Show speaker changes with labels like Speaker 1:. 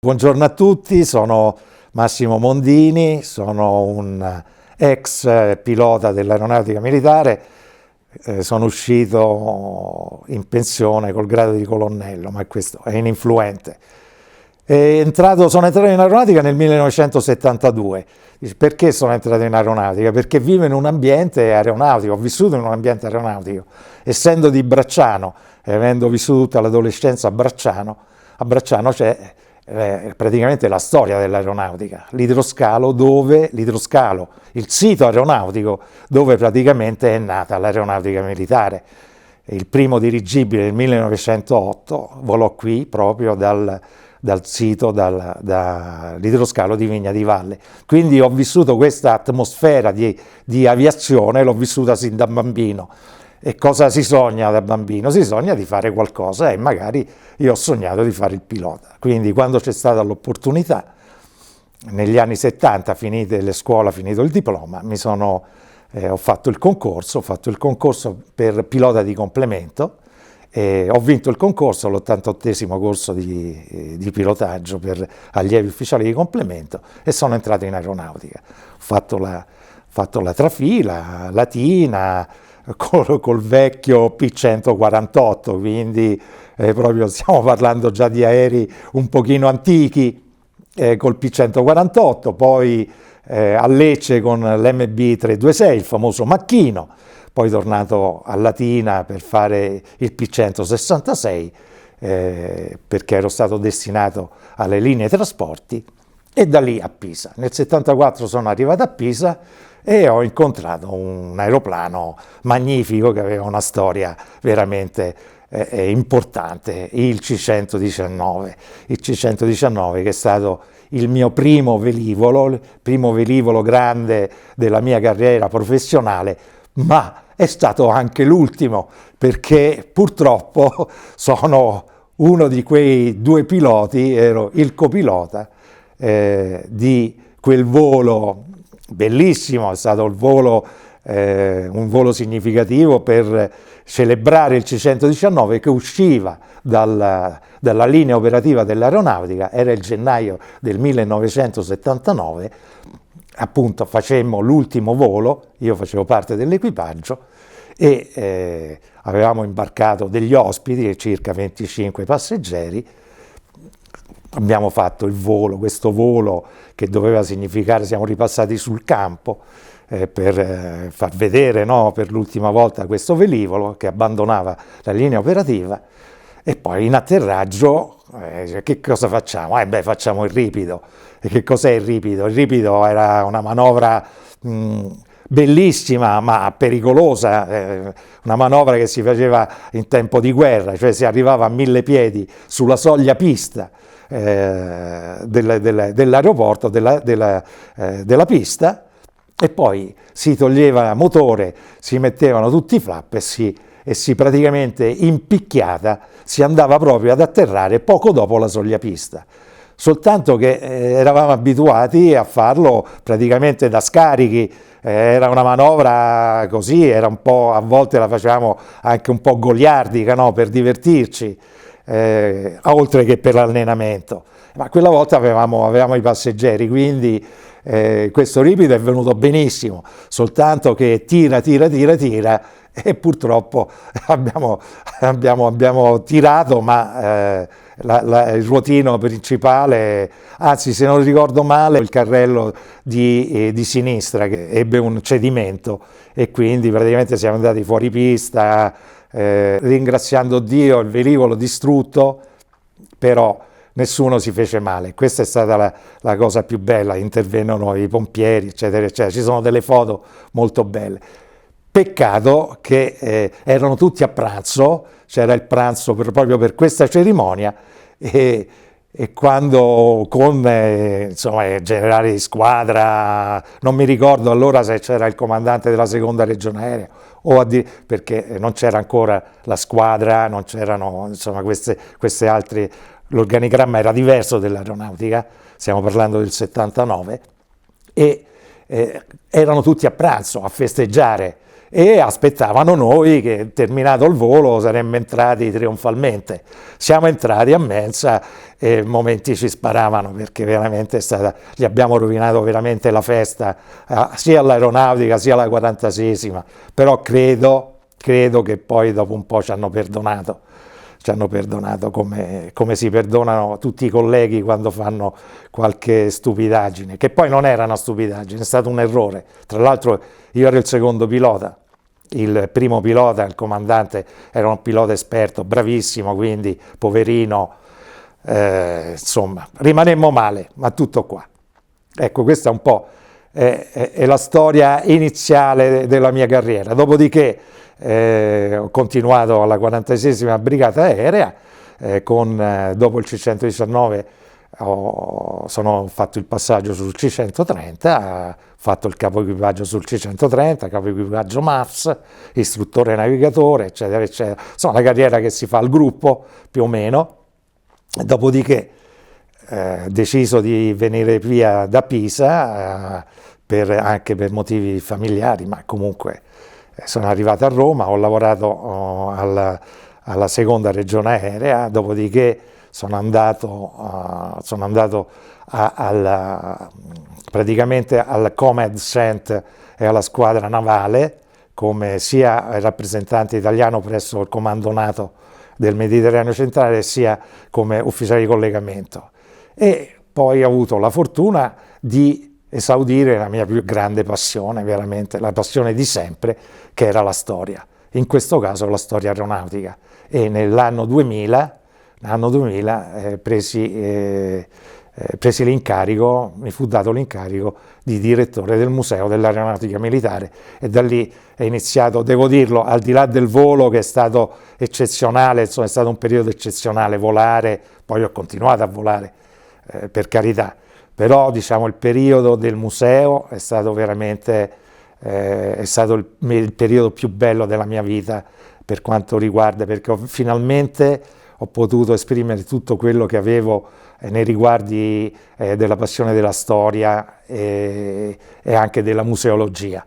Speaker 1: Buongiorno a tutti, sono Massimo Mondini, sono un ex pilota dell'aeronautica militare, sono uscito in pensione col grado di colonnello, ma questo è ininfluente. Sono entrato in aeronautica nel 1972. Perché sono entrato in aeronautica? Perché vivo in un ambiente aeronautico, ho vissuto in un ambiente aeronautico, essendo di Bracciano e avendo vissuto tutta l'adolescenza a Bracciano c'è praticamente la storia dell'aeronautica, l'idroscalo, il sito aeronautico dove praticamente è nata l'aeronautica militare. Il primo dirigibile nel 1908 volò qui proprio dal sito, dall'idroscalo di Vigna di Valle. Quindi ho vissuto questa atmosfera di aviazione, l'ho vissuta sin da bambino. E cosa si sogna da bambino? Si sogna di fare qualcosa e magari io ho sognato di fare il pilota. Quindi quando c'è stata l'opportunità, negli anni 70, finite le scuole, finito il diploma, ho fatto il concorso per pilota di complemento e ho vinto il concorso, l'88esimo corso di pilotaggio per allievi ufficiali di complemento e sono entrato in aeronautica. Ho fatto la trafila latina, col vecchio P148, quindi proprio stiamo parlando già di aerei un pochino antichi, col P148, poi a Lecce con l'MB326, il famoso macchino, poi tornato a Latina per fare il P166, perché ero stato destinato alle linee trasporti, e da lì a Pisa. Nel 74 sono arrivato a Pisa e ho incontrato un aeroplano magnifico che aveva una storia veramente importante, il C-119. Il C-119 che è stato il mio primo velivolo grande della mia carriera professionale, ma è stato anche l'ultimo, perché purtroppo sono uno di quei due piloti, ero il copilota di quel volo bellissimo. È stato un volo significativo per celebrare il C-119 che usciva dalla linea operativa dell'aeronautica. Era il gennaio del 1979, appunto facemmo l'ultimo volo, io facevo parte dell'equipaggio e avevamo imbarcato degli ospiti, circa 25 passeggeri. Abbiamo fatto questo volo che doveva significare, siamo ripassati sul campo per far vedere, no, per l'ultima volta questo velivolo che abbandonava la linea operativa, e poi in atterraggio che cosa facciamo? Facciamo il ripido. E che cos'è il ripido? Il ripido era una manovra bellissima ma pericolosa, una manovra che si faceva in tempo di guerra, cioè si arrivava a 1000 piedi sulla soglia pista dell'aeroporto, della pista, e poi si toglieva motore, si mettevano tutti i flap e si praticamente in picchiata si andava proprio ad atterrare poco dopo la soglia pista. Soltanto che eravamo abituati a farlo praticamente da scarichi, era una manovra così, era un po', a volte la facevamo anche un po' goliardica, no? Per divertirci, oltre che per l'allenamento. Ma quella volta avevamo i passeggeri, quindi questo ripido è venuto benissimo, soltanto che tira e purtroppo abbiamo tirato, ma il ruotino principale, anzi se non ricordo male, il carrello di sinistra che ebbe un cedimento e quindi praticamente siamo andati fuori pista, ringraziando Dio, il velivolo distrutto, però nessuno si fece male. Questa è stata la cosa più bella, intervennero i pompieri, eccetera, eccetera. Ci sono delle foto molto belle. Peccato che erano tutti a pranzo, c'era il pranzo proprio per questa cerimonia, e quando con il generale di squadra, non mi ricordo allora se c'era il comandante della seconda regione aerea, perché non c'era ancora la squadra, non c'erano queste altre, l'organigramma era diverso dell'aeronautica, stiamo parlando del 79, e erano tutti a pranzo a festeggiare e aspettavano noi che, terminato il volo, saremmo entrati trionfalmente. Siamo entrati a mensa e momenti ci sparavano, perché veramente è stata, gli abbiamo rovinato veramente la festa, sia all'aeronautica sia alla 46esima, però credo che poi dopo un po' ci hanno perdonato come si perdonano tutti i colleghi quando fanno qualche stupidaggine, che poi non era una stupidaggine, è stato un errore. Tra l'altro io ero il secondo pilota, il primo pilota, il comandante, era un pilota esperto, bravissimo, quindi poverino, insomma, rimanemmo male, ma tutto qua. Ecco, questa è un po' è la storia iniziale della mia carriera. Dopodiché ho continuato alla 46esima Brigata Aerea, dopo il C-119 ho fatto il passaggio sul C-130, ho fatto il capo equipaggio sul C-130, capo equipaggio MAFS, istruttore navigatore, eccetera, eccetera. Insomma, la carriera che si fa al gruppo, più o meno. Dopodiché deciso di venire via da Pisa, anche per motivi familiari, ma comunque sono arrivato a Roma, ho lavorato alla seconda regione aerea, dopodiché sono andato praticamente al Comed Cent e alla squadra navale come sia rappresentante italiano presso il comando NATO del Mediterraneo centrale, sia come ufficiale di collegamento. E poi ho avuto la fortuna di esaudire la mia più grande passione, veramente la passione di sempre, che era la storia, in questo caso la storia aeronautica. E nell'anno 2000 presi l'incarico, mi fu dato l'incarico di direttore del Museo dell'Aeronautica Militare, e da lì è iniziato, devo dirlo, al di là del volo che è stato eccezionale, insomma, è stato un periodo eccezionale volare, poi ho continuato a volare, per carità, però diciamo il periodo del museo è stato veramente il periodo più bello della mia vita per quanto riguarda, perché finalmente ho potuto esprimere tutto quello che avevo nei riguardi della passione della storia e anche della museologia.